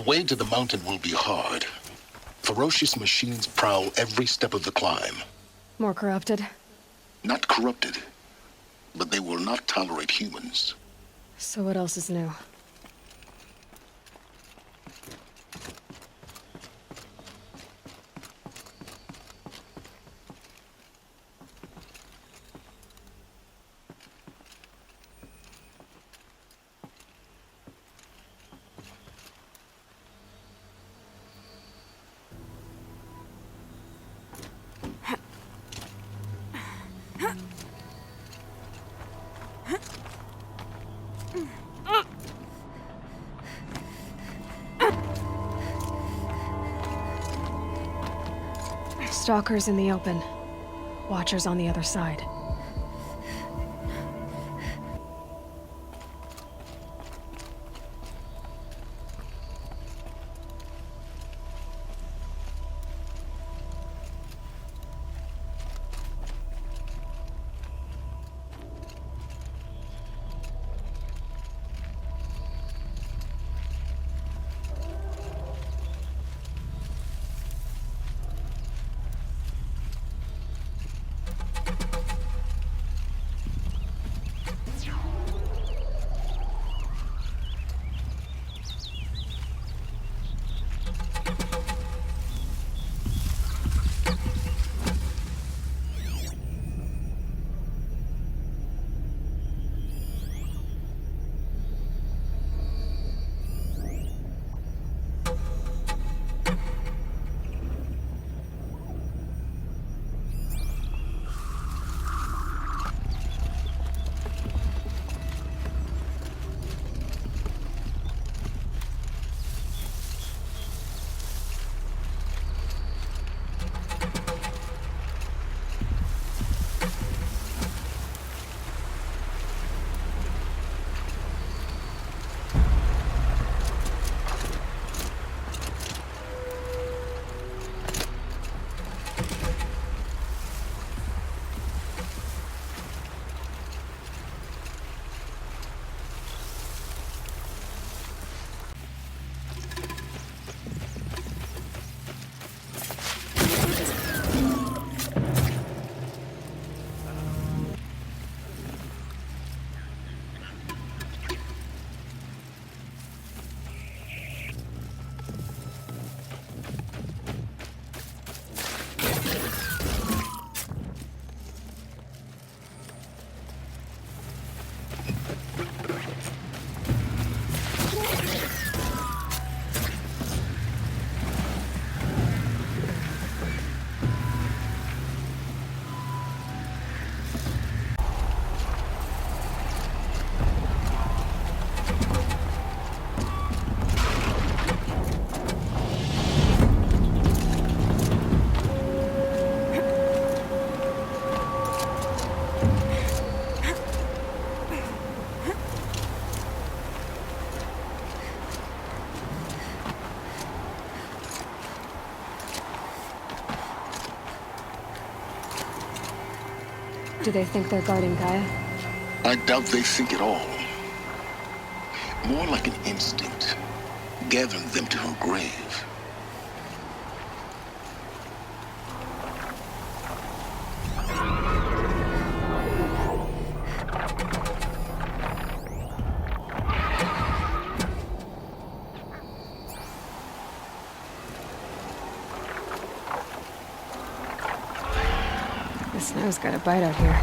way to the mountain will be hard. Ferocious machines prowl every step of the climb. More corrupted? Not corrupted, but they will not tolerate humans. So what else is new? Stalkers in the open. Watchers on the other side. Do they think they're guarding Gaia? I doubt they think at all. More like an instinct, gathering them to her grave. The snow's got a bite out here.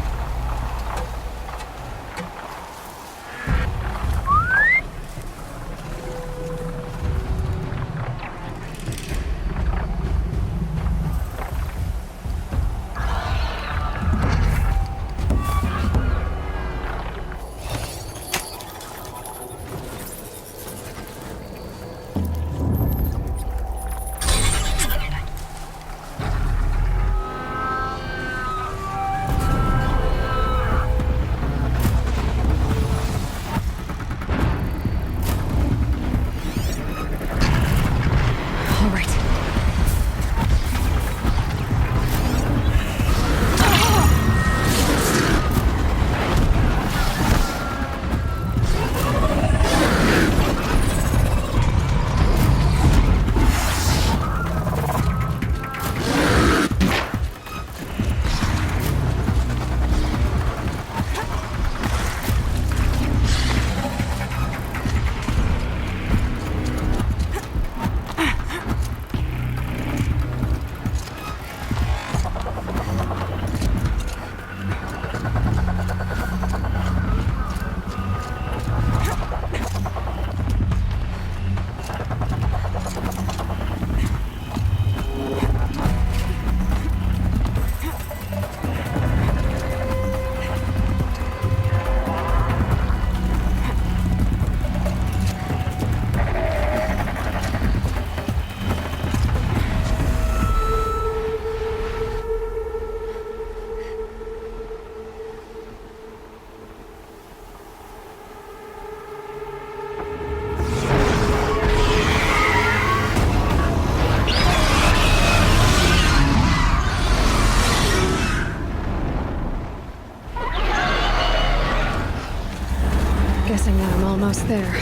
Guessing that I'm almost there.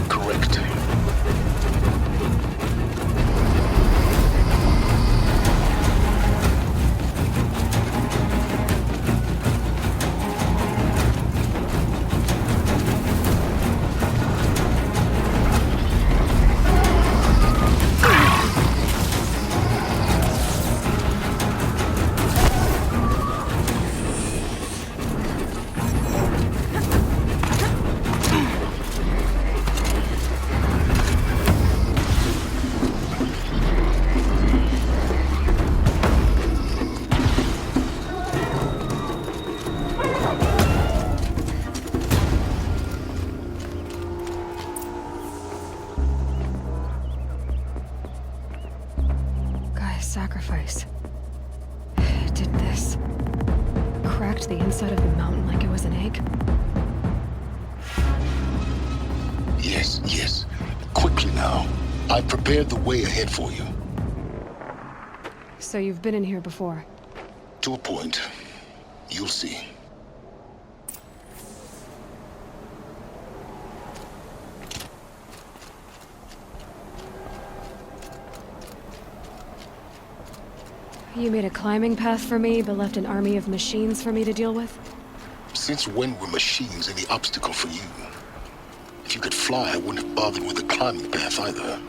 Correct. Sacrifice. It did this. Cracked the inside of the mountain like it was an egg. Yes, yes. Quickly now. I've prepared the way ahead for you. So you've been in here before? To a point. You'll see. You made a climbing path for me, but left an army of machines for me to deal with? Since when were machines any obstacle for you? If you could fly, I wouldn't have bothered with the climbing path either.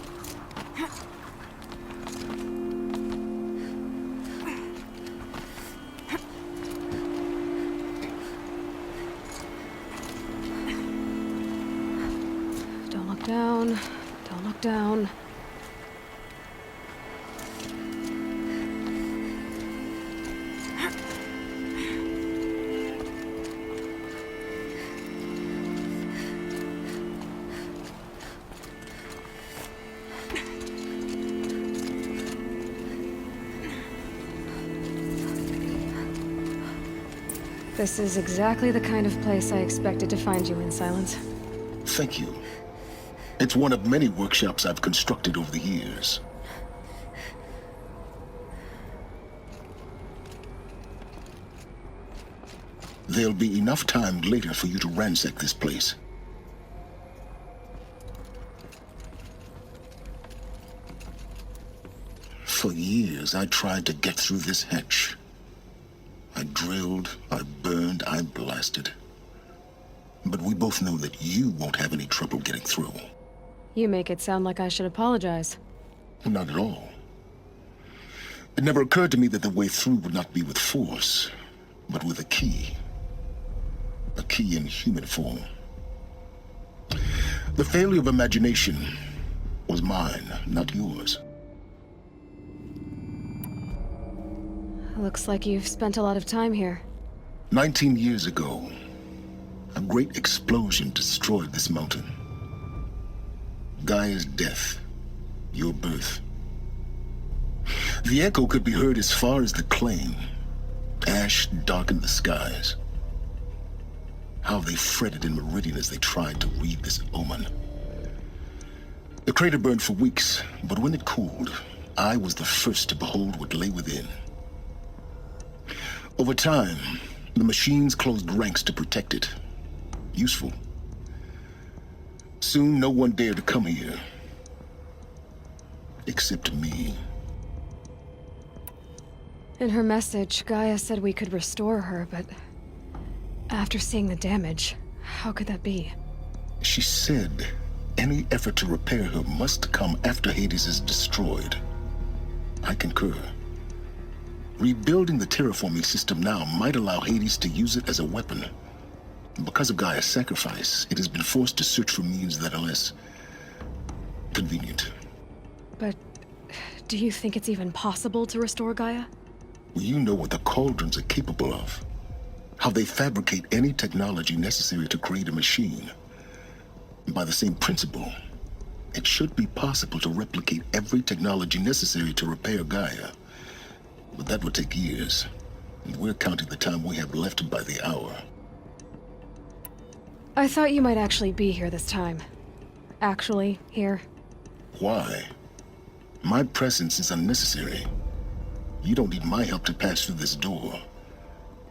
Don't look down. Don't look down. This is exactly the kind of place I expected to find you in, Silence. Thank you. It's one of many workshops I've constructed over the years. There'll be enough time later for you to ransack this place. For years, I tried to get through this hatch. I drilled, I burned, I blasted. But we both know that you won't have any trouble getting through. You make it sound like I should apologize. Not at all. It never occurred to me that the way through would not be with force, but with a key. A key in human form. The failure of imagination was mine, not yours. Looks like you've spent a lot of time here. 19 years ago, a great explosion destroyed this mountain. Gaia's death, your birth. The echo could be heard as far as the claim. Ash darkened the skies. How they fretted in Meridian as they tried to read this omen. The crater burned for weeks, but when it cooled, I was the first to behold what lay within. Over time, the machines closed ranks to protect it. Useful. Soon, no one dared to come here. Except me. In her message, Gaia said we could restore her, but after seeing the damage, how could that be? She said any effort to repair her must come after Hades is destroyed. I concur. Rebuilding the terraforming system now might allow Hades to use it as a weapon. Because of Gaia's sacrifice, it has been forced to search for means that are less convenient. But do you think it's even possible to restore Gaia? You know what the Cauldrons are capable of. How they fabricate any technology necessary to create a machine. By the same principle, it should be possible to replicate every technology necessary to repair Gaia. But that would take years, and we're counting the time we have left by the hour. I thought you might actually be here this time. Actually, here. Why? My presence is unnecessary. You don't need my help to pass through this door.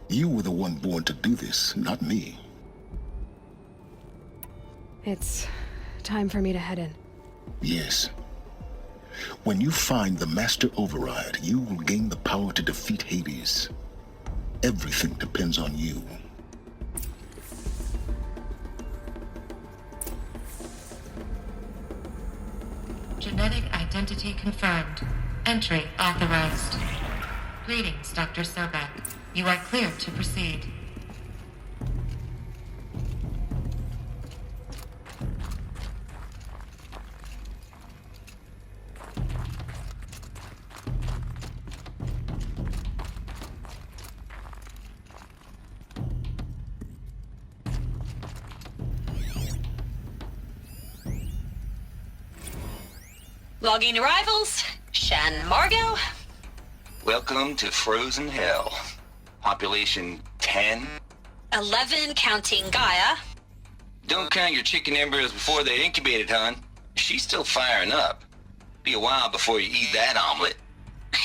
You were the one born to do this, not me. It's time for me to head in. Yes. When you find the Master Override, you will gain the power to defeat Hades. Everything depends on you. Genetic identity confirmed. Entry authorized. Greetings, Dr. Sobek. You are clear to proceed. Logging arrivals. Shan Margot. Welcome to Frozen Hell. Population 10. 11 counting Gaia. Don't count your chicken embryos before they're incubated, hon. She's still firing up. Be a while before you eat that omelet.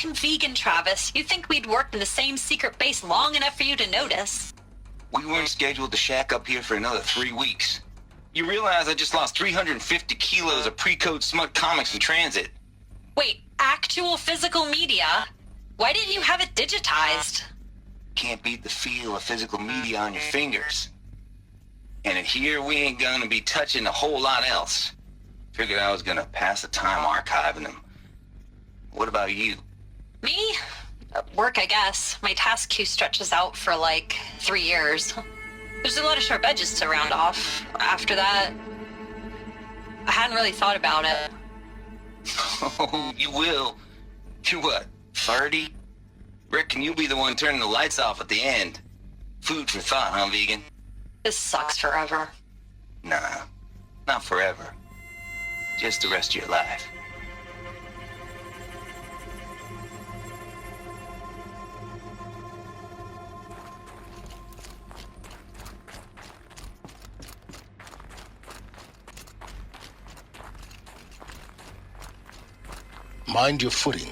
I'm vegan, Travis. You'd think we'd worked in the same secret base long enough for you to notice. We weren't scheduled to shack up here for another 3 weeks. You realize I just lost 350 kilos of pre-code smut comics in transit. Wait, actual physical media? Why didn't you have it digitized? Can't beat the feel of physical media on your fingers. And in here, we ain't gonna be touching a whole lot else. Figured I was gonna pass the time archiving them. What about you? Me? Work, I guess. My task queue stretches out for like 3 years. There's a lot of sharp edges to round off. After that, I hadn't really thought about it. Oh, you will. You're what, 30? Reckon you'll be the one turning the lights off at the end. Food for thought, huh, vegan? This sucks forever. Nah, not forever. Just the rest of your life. Mind your footing.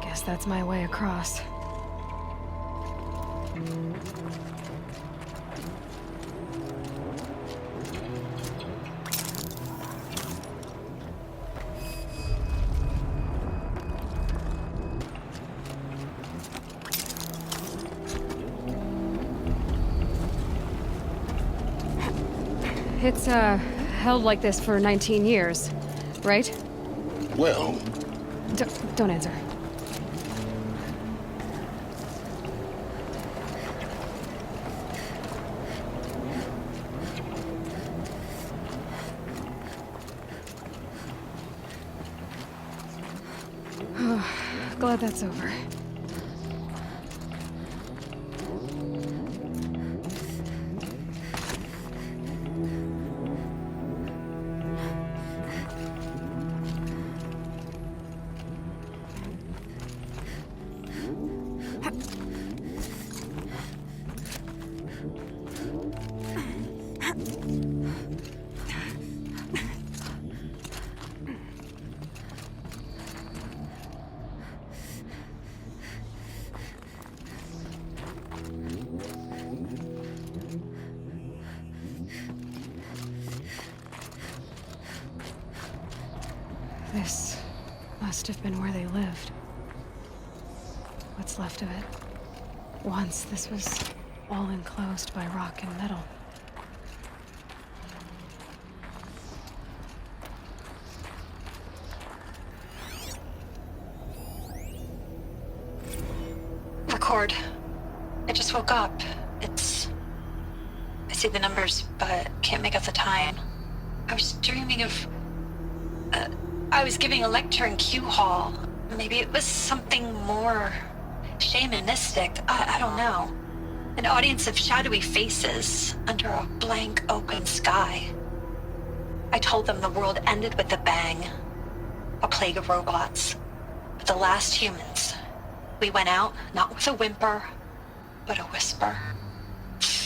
Guess that's my way across. It's, held like this for 19 years, right? Well, Don't answer. Glad that's over. This must have been where they lived. What's left of it. Once this was all enclosed by rock and metal. Record. I just woke up. I see the numbers, but can't make out the time. I was dreaming of... I was giving a lecture in Q Hall. Maybe it was something more shamanistic. I don't know. An audience of shadowy faces under a blank open sky. I told them the world ended with a bang. A plague of robots. But the last humans. We went out, not with a whimper, but a whisper.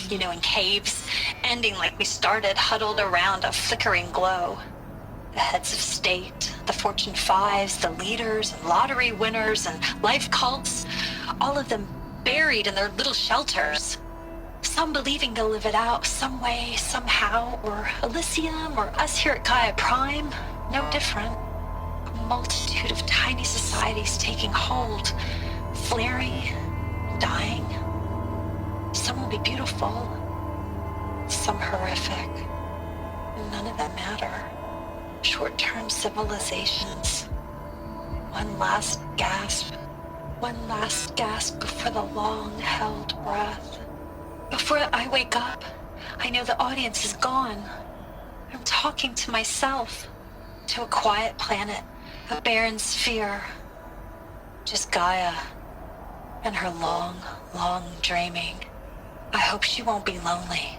You know, in caves, ending like we started, huddled around a flickering glow. The heads of state, the Fortune 5s, the leaders, and lottery winners, and life cults, all of them buried in their little shelters. Some believing they'll live it out some way, somehow, or Elysium, or us here at Gaia Prime, no different. A multitude of tiny societies taking hold, flaring, dying. Some will be beautiful, some horrific. None of them matter. Short-term civilizations. One last gasp. One last gasp before the long-held breath. Before I wake up, I know the audience is gone. I'm talking to myself. To a quiet planet, a barren sphere. Just Gaia and her long, long dreaming. I hope she won't be lonely.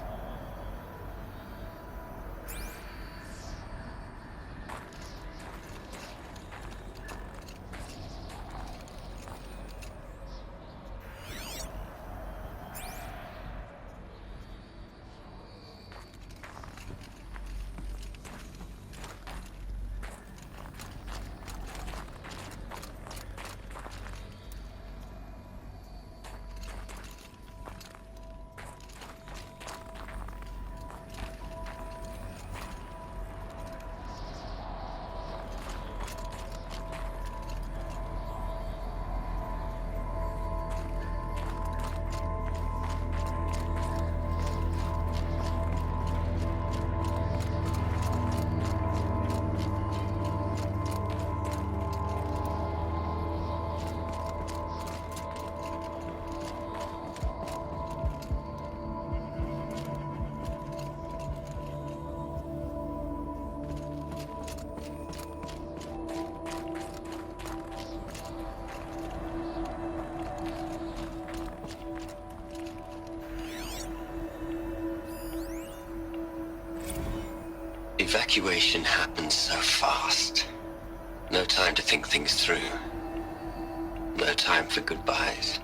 Evacuation happened so fast. No time to think things through. No time for goodbyes.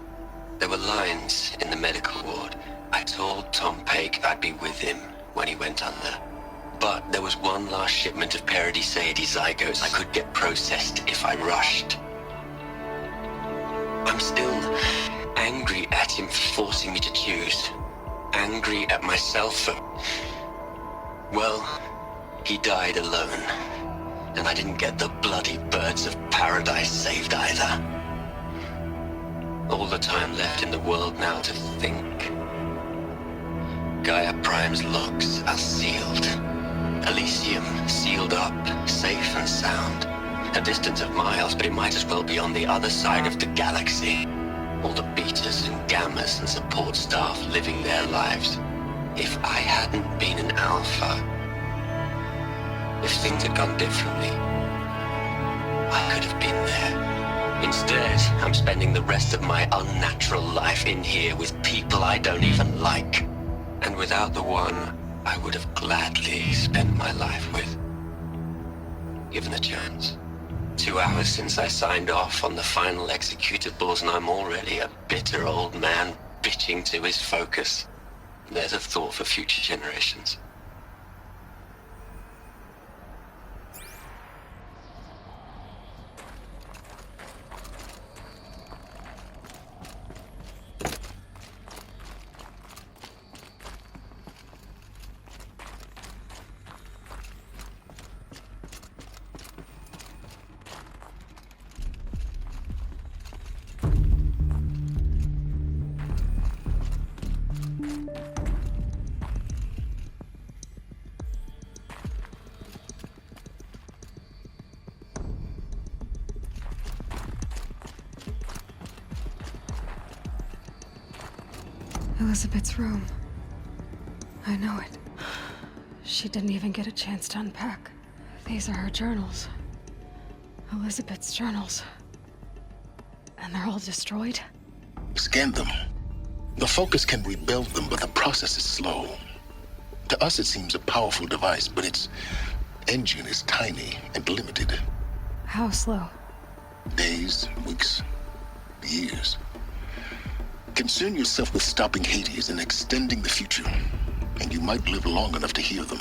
There were lines in the medical ward. I told Tom Paik I'd be with him when he went under. But there was one last shipment of Paradis-Saidi zygotes I could get processed if I rushed. I'm still angry at him for forcing me to choose. Angry at myself for... well... he died alone, and I didn't get the bloody birds of paradise saved either. All the time left in the world now to think. Gaia Prime's locks are sealed. Elysium sealed up, safe and sound. A distance of miles, but it might as well be on the other side of the galaxy. All the betas and gammas and support staff living their lives. If I hadn't been an alpha... if things had gone differently, I could have been there. Instead, I'm spending the rest of my unnatural life in here with people I don't even like. And without the one I would have gladly spent my life with. Given the chance. 2 hours since I signed off on the final executables, and I'm already a bitter old man bitching to his focus. There's a thought for future generations. Elizabeth's room. I know it. She didn't even get a chance to unpack. These are her journals. Elizabeth's journals. And they're all destroyed? Scan them. The Focus can rebuild them, but the process is slow. To us, it seems a powerful device, but its engine is tiny and limited. How slow? Days, weeks, years. Concern yourself with stopping Hades and extending the future, and you might live long enough to hear them.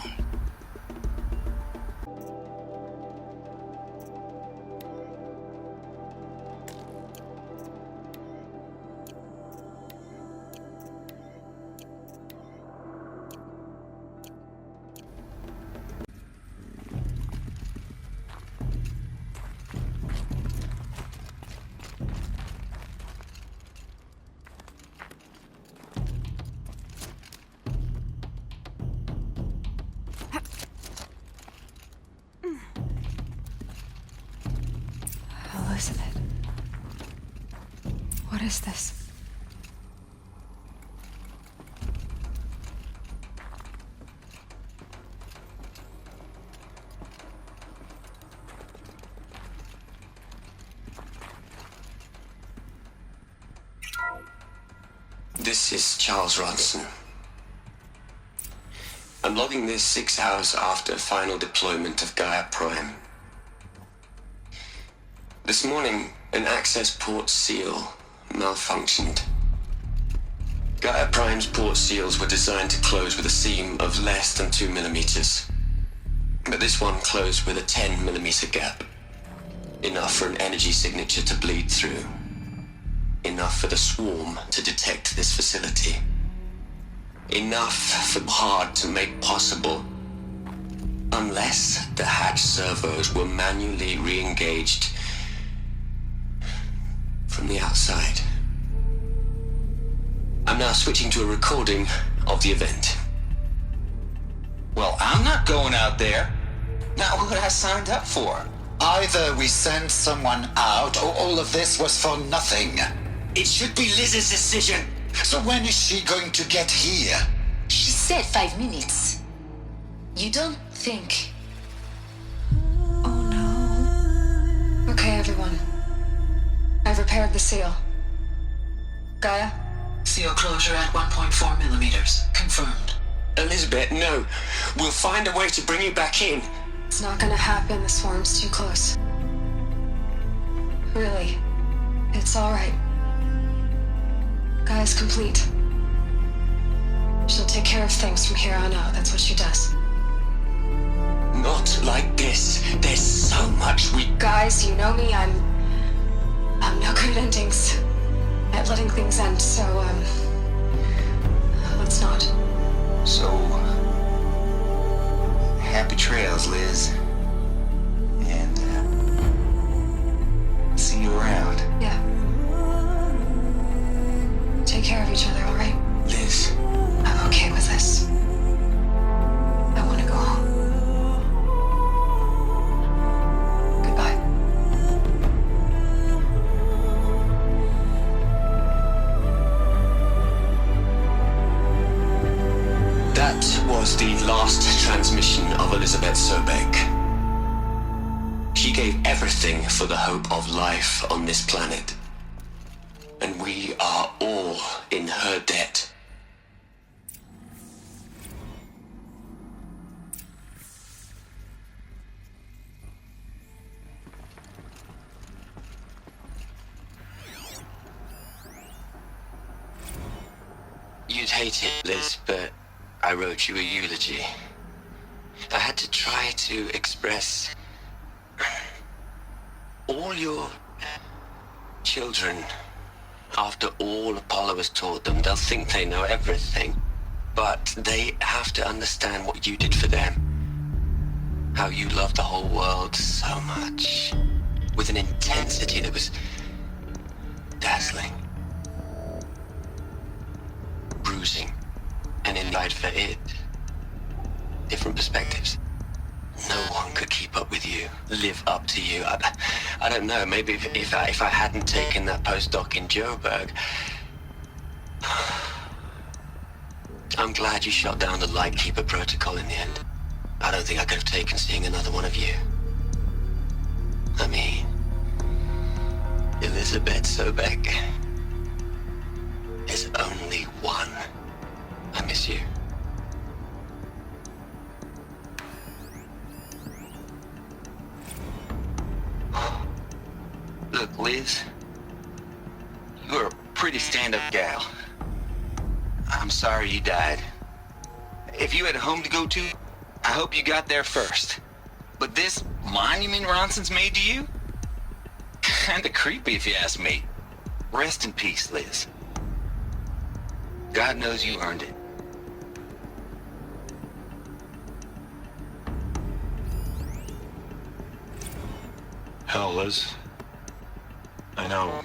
Elizabeth. What is this? This is Charles Ronson. I'm logging this 6 hours after final deployment of Gaia Prime. This morning, an access port seal malfunctioned. Gaia Prime's port seals were designed to close with a seam of less than 2 millimeters. But this one closed with a 10 millimeter gap. Enough for an energy signature to bleed through. Enough for the swarm to detect this facility. Enough for hard to make possible. Unless the hatch servos were manually re-engaged from the outside. I'm now switching to a recording of the event. Well, I'm not going out there. Not what I signed up for. Either we send someone out, or all of this was for nothing. It should be Liz's decision. So when is she going to get here? She said 5 minutes. You don't think... Oh no. Okay, everyone. I've repaired the seal. Gaia? Seal closure at 1.4 millimeters. Confirmed. Elizabeth, no. We'll find a way to bring you back in. It's not gonna happen. The swarm's too close. Really. It's alright. Gaia's complete. She'll take care of things from here on out. That's what she does. Not like this. There's so much we... Guys, you know me. I'm no good at endings. At letting things end, so, let's not. So, happy trails, Liz. And, see you around. Yeah. Take care of each other, alright? Liz. I'm okay with this. I want to go home. Goodbye. That was the last transmission of Elizabeth Sobek. She gave everything for the hope of life on this planet. And we are all in her debt. You'd hate it, Liz, but I wrote you a eulogy. I had to try to express all your children. After all Apollo has taught them, they'll think they know everything. But they have to understand what you did for them. How you loved the whole world so much. With an intensity that was dazzling. Bruising. And in light for it. Different perspectives. No one could keep up with you, live up to you. I don't know, maybe if I hadn't taken that postdoc in Joburg, I'm glad you shot down the Lightkeeper protocol in the end. I don't think I could have taken seeing another one of you. I mean, Elizabeth Sobek. There's only one. I miss you. Look, Liz, you're a pretty stand-up gal. I'm sorry you died. If you had a home to go to, I hope you got there first. But this monument Ronson's made to you? Kinda creepy if you ask me. Rest in peace, Liz. God knows you earned it. Hell, Liz. I know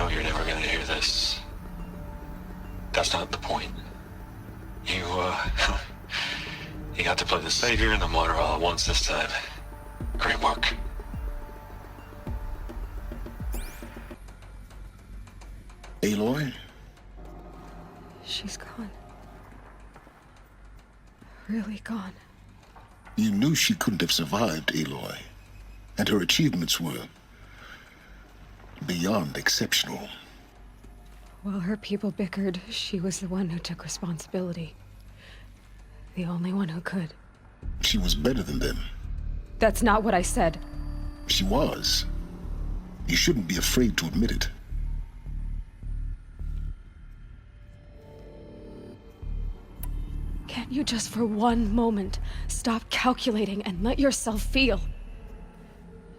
you're never gonna hear this. That's not the point. You got to play the savior and the martyr all at once this time. Great work. Aloy? She's gone. Really gone. You knew she couldn't have survived, Aloy. And her achievements were beyond exceptional. While her people bickered, she was the one who took responsibility. The only one who could. She was better than them. That's not what I said. She was. You shouldn't be afraid to admit it. Can't you just for one moment stop calculating and let yourself feel?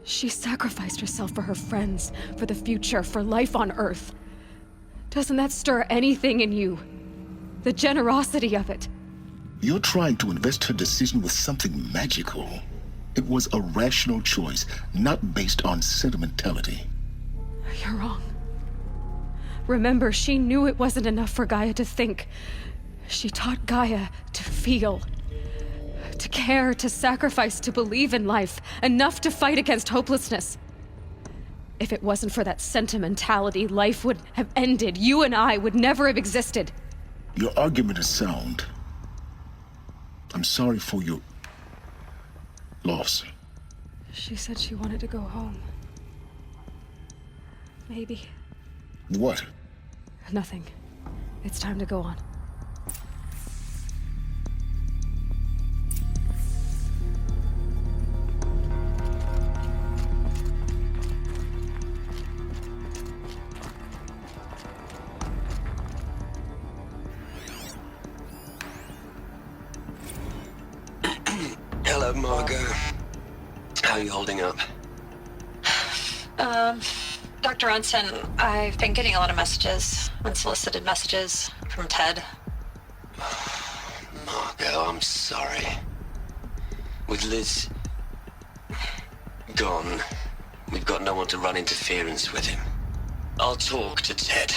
She sacrificed herself for her friends, for the future, for life on Earth. Doesn't that stir anything in you? The generosity of it. You're trying to invest her decision with something magical. It was a rational choice, not based on sentimentality. You're wrong. Remember, she knew it wasn't enough for Gaia to think. She taught Gaia to feel. To care, to sacrifice, to believe in life. Enough to fight against hopelessness. If it wasn't for that sentimentality, life would have ended. You and I would never have existed. Your argument is sound. I'm sorry for your loss. She said she wanted to go home. Maybe. What? Nothing. It's time to go on. Hello, Margot. How are you holding up? Dr. Ronson, I've been getting a lot of messages, unsolicited messages from Ted. Margot, I'm sorry. With Liz gone, we've got no one to run interference with him. I'll talk to Ted.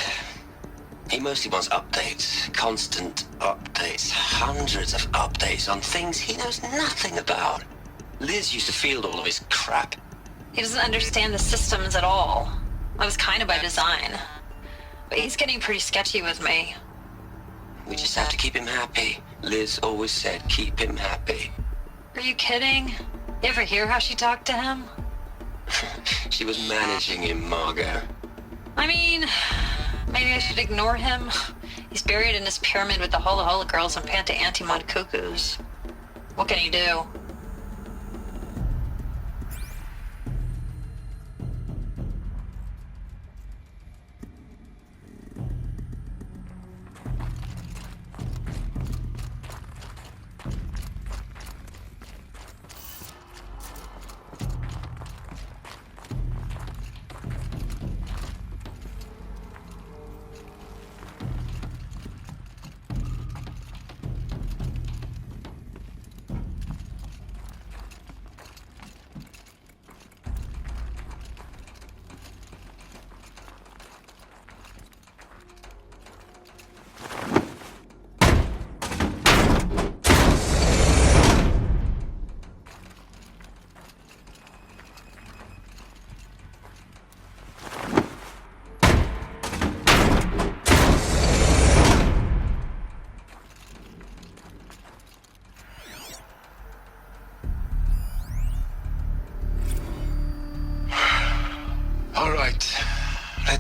He mostly wants updates, constant updates, hundreds of updates on things he knows nothing about. Liz used to field all of his crap. He doesn't understand the systems at all. That was kind of by design. But he's getting pretty sketchy with me. We just have to keep him happy. Liz always said keep him happy. Are you kidding? You ever hear how she talked to him? She was managing him, Margot. I mean, maybe I should ignore him. He's buried in his pyramid with the Hola Hola girls and Panta Antimod cuckoos. What can he do?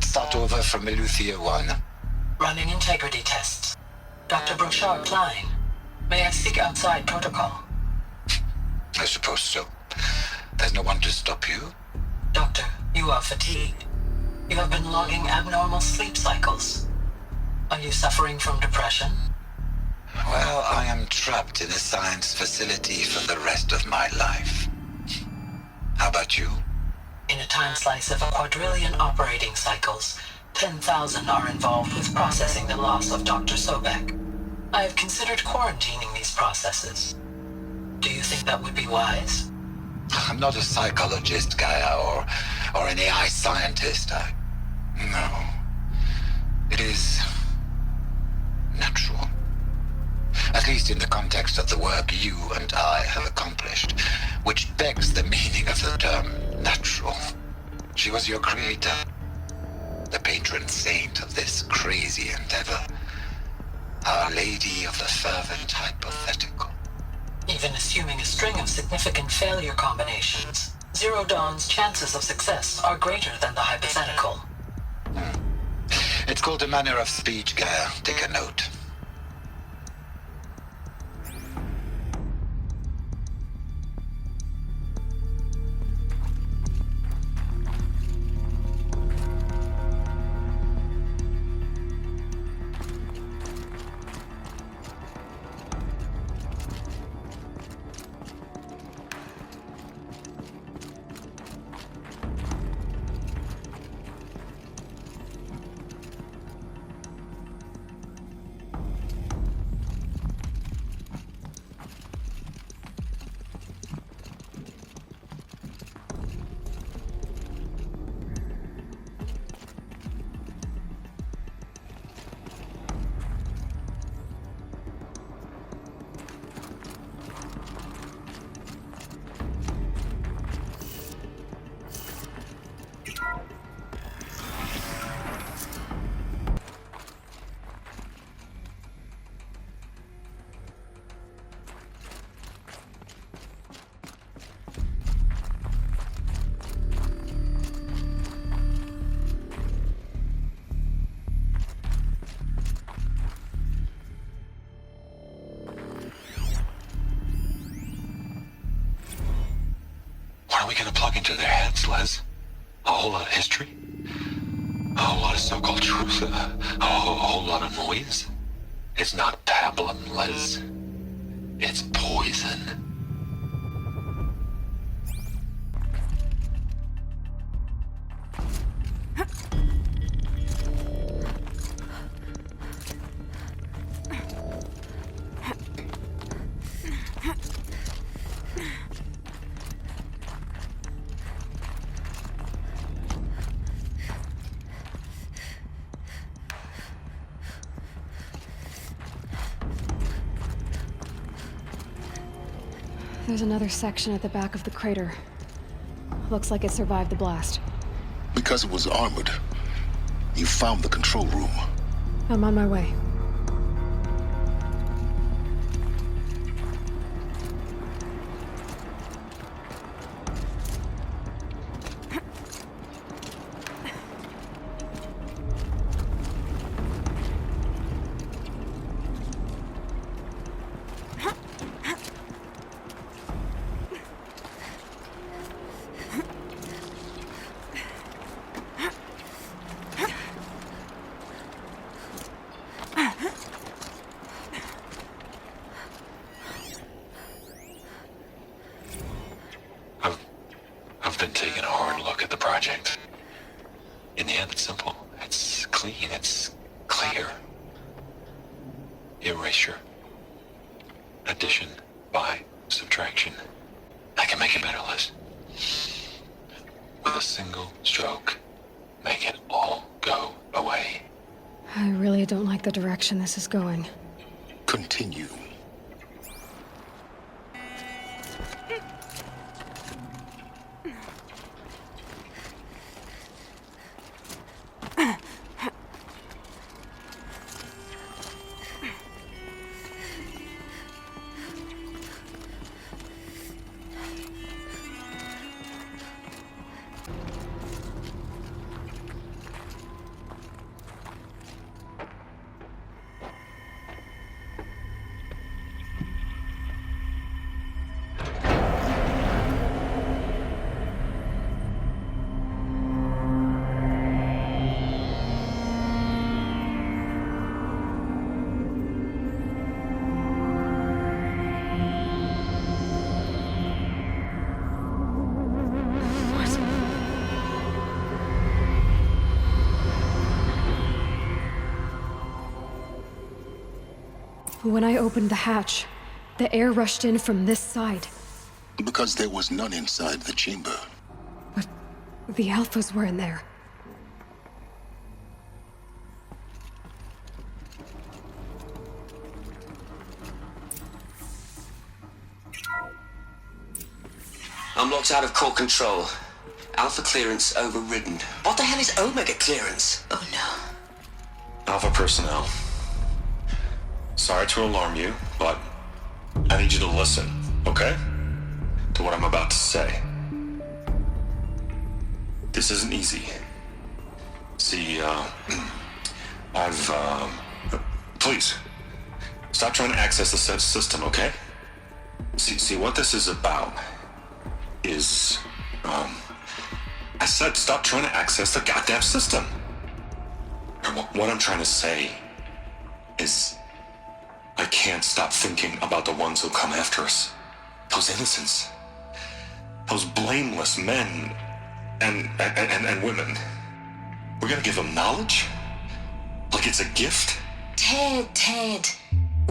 start over from Eleuthia 1. Running integrity tests. Dr. Brochard Klein, may I speak outside protocol? I suppose so. There's no one to stop you. Doctor, you are fatigued. You have been logging abnormal sleep cycles. Are you suffering from depression? Well, I am trapped in a science facility for the rest of my life. How about you? In a time slice of a quadrillion operating cycles, 10,000 are involved with processing the loss of Dr. Sobek. I have considered quarantining these processes. Do you think that would be wise? I'm not a psychologist, Gaia, or an AI scientist. No. It is natural. At least in the context of the work you and I have accomplished, which begs the meaning of the term natural. She was your creator, the patron saint of this crazy endeavor, Our Lady of the Fervent Hypothetical. Even assuming a string of significant failure combinations, Zero Dawn's chances of success are greater than the hypothetical. It's called a manner of speech, Gaia. Take a note. What are we gonna plug into their heads, Les? A whole lot of history? A whole lot of so-called truth? A whole lot of noise? It's not pablum, Les. It's poison. There's another section at the back of the crater. Looks like it survived the blast. Because it was armored, you found the control room. I'm on my way. I've been taking a hard look at the project. In the end, it's simple. It's clean. It's clear. Erasure. Addition. By. Subtraction. I can make it better, Liz. With a single stroke. Make it all go away. I really don't like the direction this is going. Continue. When I opened the hatch, the air rushed in from this side. Because there was none inside the chamber. But the Alphas were in there. I'm locked out of core control. Alpha clearance overridden. What the hell is Omega clearance? Oh no. Alpha personnel. Sorry to alarm you, but I need you to listen, okay? To what I'm about to say. This isn't easy. See, please, stop trying to access the system, okay? See, what this is about is, I said stop trying to access the goddamn system. And what I'm trying to say is I can't stop thinking about the ones who come after us. Those innocents. Those blameless men and women. We're gonna give them knowledge? Like it's a gift? Ted.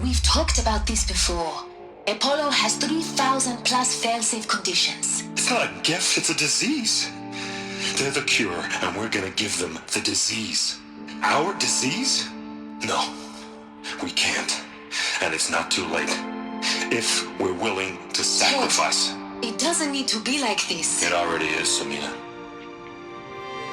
We've talked about this before. Apollo has 3,000 plus fail-safe conditions. It's not a gift, it's a disease. They're the cure, and we're gonna give them the disease. Our disease? No, we can't. And it's not too late. If we're willing to sacrifice. It doesn't need to be like this. It already is, Samina.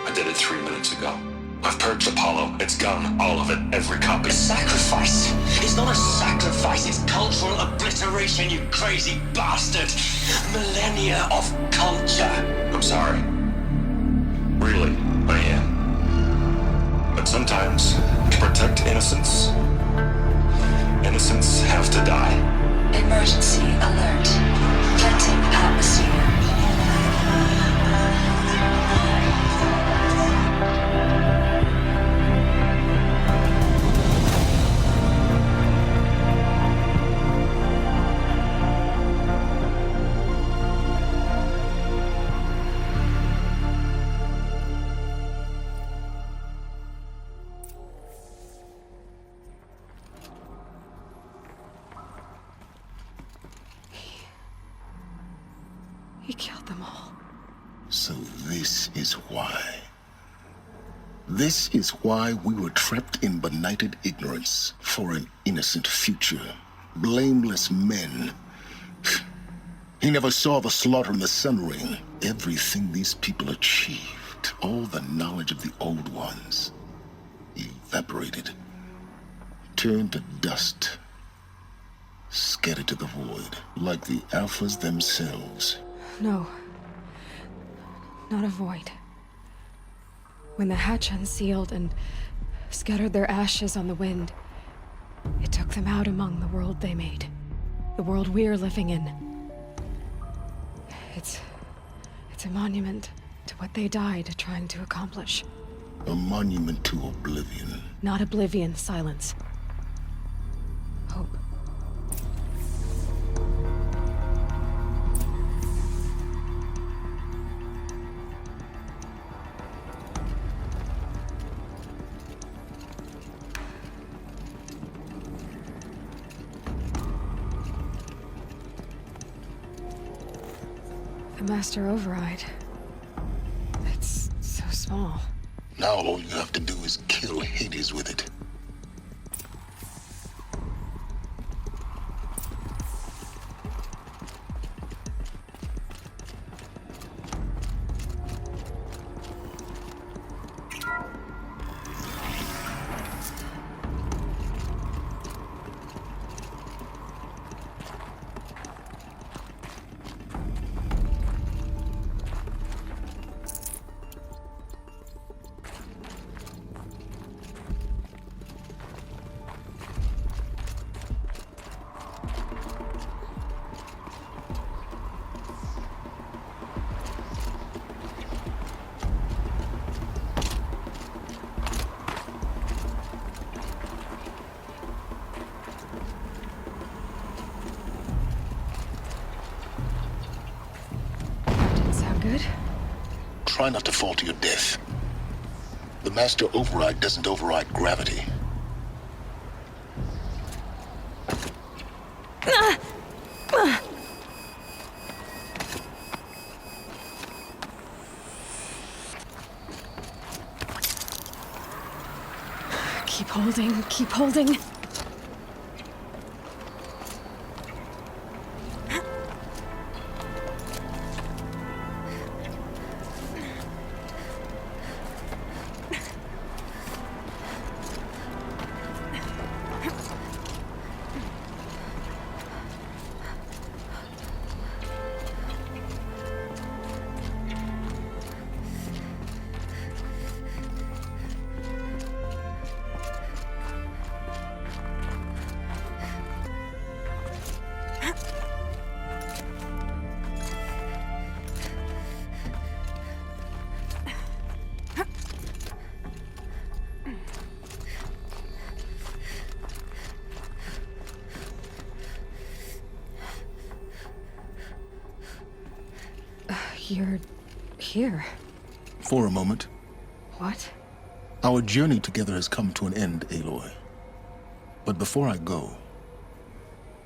I did it 3 minutes ago. I've purged Apollo. It's gone. All of it. Every copy. A sacrifice? It's not a sacrifice, it's cultural obliteration, you crazy bastard! Millennia of culture! I'm sorry. Really, I am. But sometimes, to protect innocence, innocents have to die. Emergency alert. Venting atmosphere. He killed them all. So this is why. This is why we were trapped in benighted ignorance for an innocent future. Blameless men. He never saw the slaughter in the Sun Ring. Everything these people achieved, all the knowledge of the old ones, evaporated, turned to dust, scattered to the void, like the Alphas themselves. No. Not a void. When the hatch unsealed and scattered their ashes on the wind, it took them out among the world they made. The world we're living in. It's a monument to what they died trying to accomplish. A monument to oblivion. Not oblivion, silence. Hope. The Master Override. It's so small. Now all you have to do is kill Hades with it. Good? Try not to fall to your death. The Master Override doesn't override gravity. Keep holding, keep holding. You're here. For a moment. What? Our journey together has come to an end, Aloy. But before I go,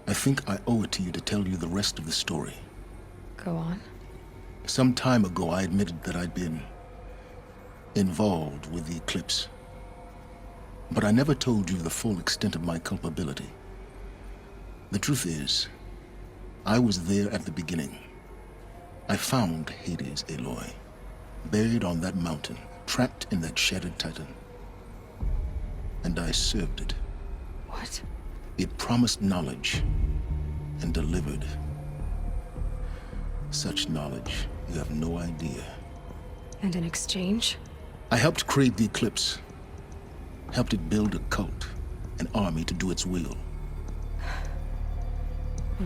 I think I owe it to you to tell you the rest of the story. Go on. Some time ago, I admitted that I'd been involved with the Eclipse. But I never told you the full extent of my culpability. The truth is, I was there at the beginning. I found Hades, Aloy, buried on that mountain, trapped in that shattered titan. And I served it. What? It promised knowledge and delivered. Such knowledge, you have no idea. And in exchange? I helped create the Eclipse. Helped it build a cult, an army to do its will.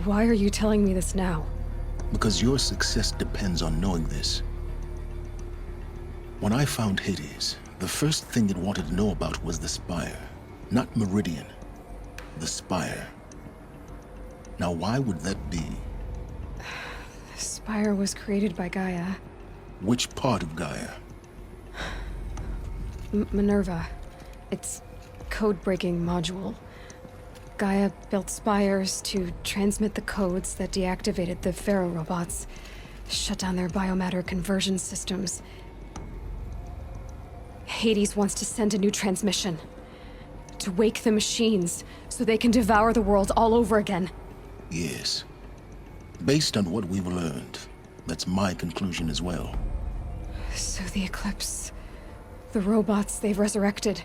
Why are you telling me this now? Because your success depends on knowing this. When I found Hades, the first thing it wanted to know about was the Spire. Not Meridian. The Spire. Now, why would that be? The Spire was created by Gaia. Which part of Gaia? Minerva. Its code-breaking module. Gaia built spires to transmit the codes that deactivated the Pharaoh robots, shut down their biomatter conversion systems. Hades wants to send a new transmission. To wake the machines, so they can devour the world all over again. Yes. Based on what we've learned, that's my conclusion as well. So the Eclipse, the robots they've resurrected,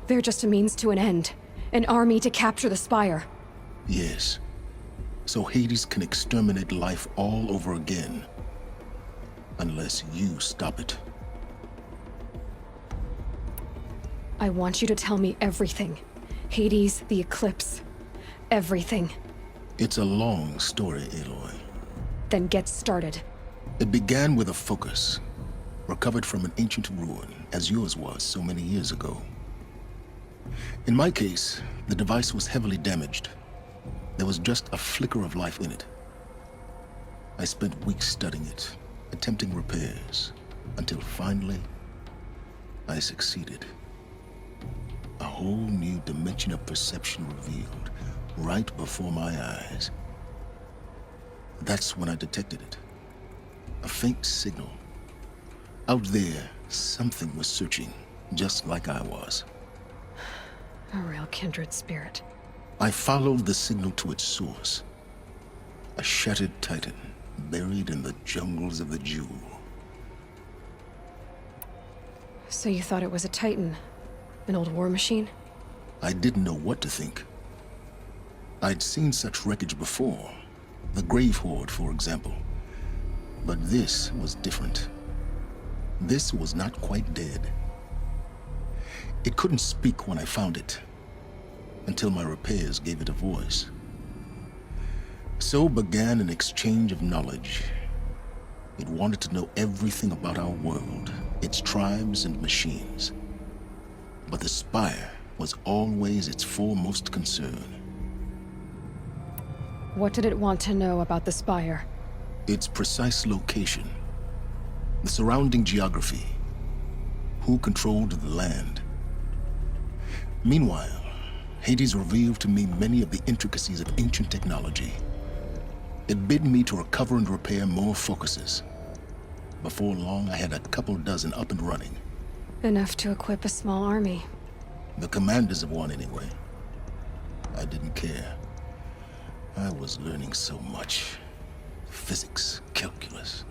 they're just a means to an end. An army to capture the Spire. Yes. So Hades can exterminate life all over again. Unless you stop it. I want you to tell me everything. Hades, the Eclipse. Everything. It's a long story, Aloy. Then get started. It began with a focus. Recovered from an ancient ruin, as yours was so many years ago. In my case, the device was heavily damaged. There was just a flicker of life in it. I spent weeks studying it, attempting repairs, until finally, I succeeded. A whole new dimension of perception revealed, right before my eyes. That's when I detected it. A faint signal. Out there, something was searching, just like I was. A real kindred spirit. I followed the signal to its source. A shattered titan, buried in the jungles of the Jewel. So you thought it was a Titan? An old war machine? I didn't know what to think. I'd seen such wreckage before. The Grave Horde, for example. But this was different. This was not quite dead. It couldn't speak when I found it, until my repairs gave it a voice. So began an exchange of knowledge. It wanted to know everything about our world, its tribes and machines. But the Spire was always its foremost concern. What did it want to know about the Spire? Its precise location, the surrounding geography, who controlled the land. Meanwhile, Hades revealed to me many of the intricacies of ancient technology. It bid me to recover and repair more focuses. Before long, I had a couple dozen up and running. Enough to equip a small army. The commanders of one, anyway. I didn't care. I was learning so much. Physics, calculus.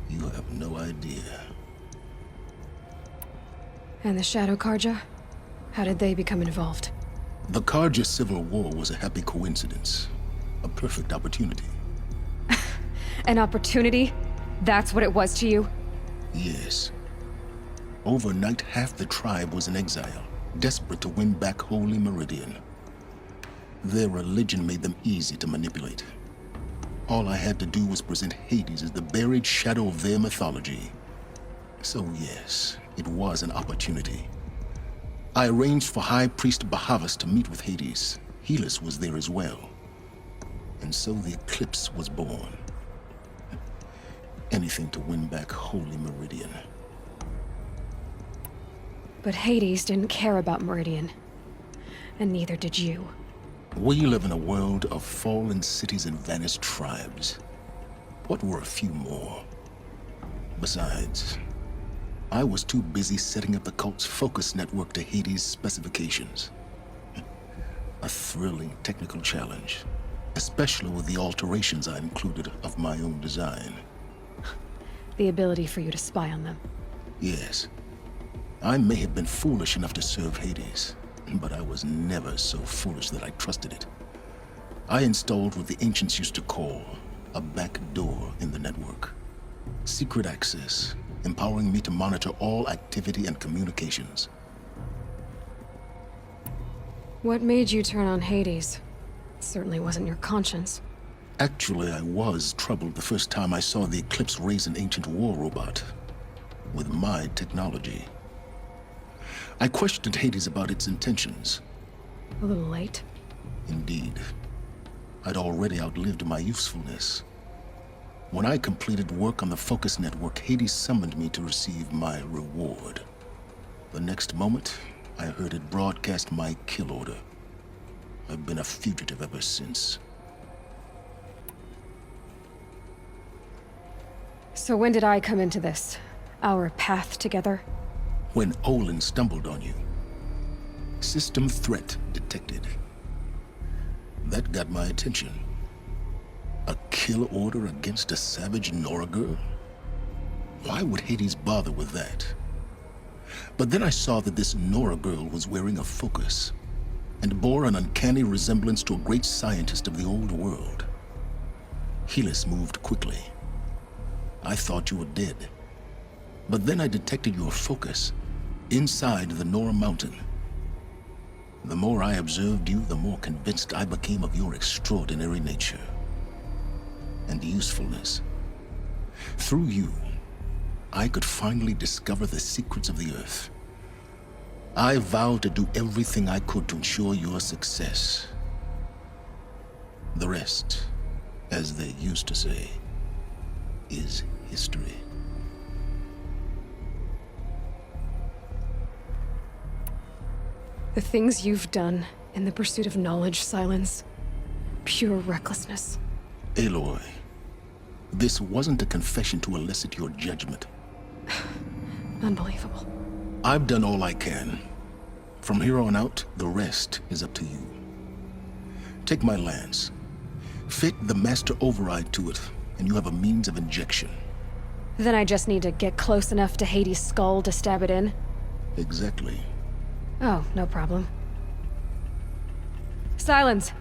You have no idea. And the Shadow Karja? How did they become involved? The Karja Civil War was a happy coincidence. A perfect opportunity. An opportunity? That's what it was to you? Yes. Overnight, half the tribe was in exile, desperate to win back Holy Meridian. Their religion made them easy to manipulate. All I had to do was present Hades as the buried shadow of their mythology. So yes, it was an opportunity. I arranged for High Priest Bahavas to meet with Hades. Helis was there as well. And so the eclipse was born. Anything to win back Holy Meridian. But Hades didn't care about Meridian. And neither did you. We live in a world of fallen cities and vanished tribes. What were a few more? Besides, I was too busy setting up the cult's focus network to Hades' specifications. A thrilling technical challenge, especially with the alterations I included of my own design. The ability for you to spy on them. Yes. I may have been foolish enough to serve Hades, but I was never so foolish that I trusted it. I installed what the ancients used to call a back door in the network. Secret access, empowering me to monitor all activity and communications. What made you turn on Hades? It certainly wasn't your conscience. Actually, I was troubled the first time I saw the Eclipse raise an ancient war robot. With my technology. I questioned Hades about its intentions. A little late. Indeed. I'd already outlived my usefulness. When I completed work on the Focus Network, Hades summoned me to receive my reward. The next moment, I heard it broadcast my kill order. I've been a fugitive ever since. So when did I come into this? Our path together? When Olin stumbled on you. System threat detected. That got my attention. A kill order against a savage Nora girl? Why would Hades bother with that? But then I saw that this Nora girl was wearing a focus, and bore an uncanny resemblance to a great scientist of the old world. Helis moved quickly. I thought you were dead. But then I detected your focus inside the Nora Mountain. The more I observed you, the more convinced I became of your extraordinary nature and usefulness. Through you, I could finally discover the secrets of the Earth. I vowed to do everything I could to ensure your success. The rest, as they used to say, is history. The things you've done in the pursuit of knowledge, Silence. Pure recklessness. Aloy, this wasn't a confession to elicit your judgment. Unbelievable. I've done all I can. From here on out, the rest is up to you. Take my lance. Fit the master override to it, and you have a means of injection. Then I just need to get close enough to Hades' skull to stab it in? Exactly. Oh, no problem. Silence!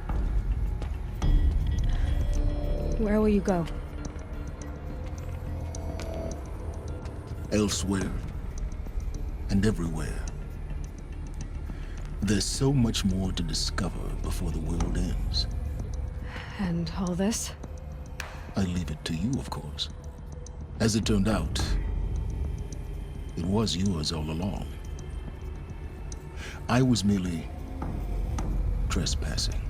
Where will you go? Elsewhere. And everywhere. There's so much more to discover before the world ends. And all this? I leave it to you, of course. As it turned out, it was yours all along. I was merely trespassing.